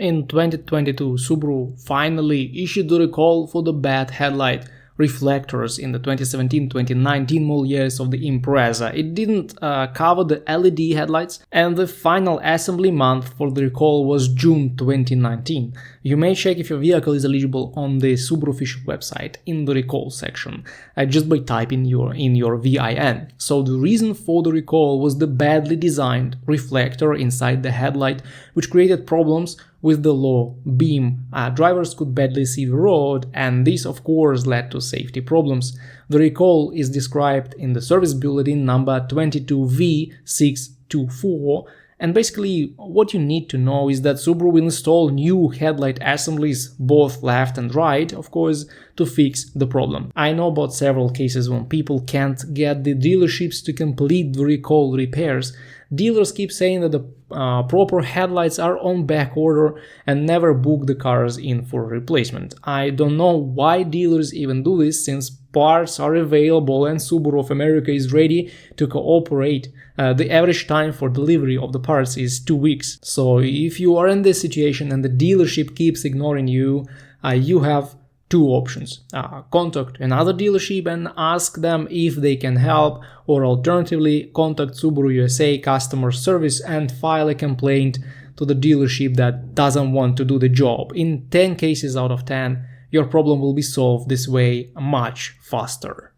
In 2022, Subaru finally issued the recall for the bad headlight reflectors in the 2017-2019 model years of the Impreza. It didn't cover the LED headlights, and the final assembly month for the recall was June 2019. You may check if your vehicle is eligible on the Subaru official website in the recall section, just by typing in your VIN. So the reason for the recall was the badly designed reflector inside the headlight, which created problems with the low beam. Drivers could badly see the road, and this of course led to safety problems. The recall is described in the service bulletin number 22V624, and basically what you need to know is that Subaru will install new headlight assemblies, both left and right, of course, to fix the problem. I know about several cases when people can't get the dealerships to complete the recall repairs. Dealers keep saying that the proper headlights are on back order and never book the cars in for replacement. I don't know why dealers even do this, since parts are available and Subaru of America is ready to cooperate. The average time for delivery of the parts is 2 weeks. So if you are in this situation and the dealership keeps ignoring you, you have two options. Contact another dealership and ask them if they can help, or alternatively contact Subaru USA customer service and file a complaint to the dealership that doesn't want to do the job. In 10 cases out of 10, your problem will be solved this way much faster.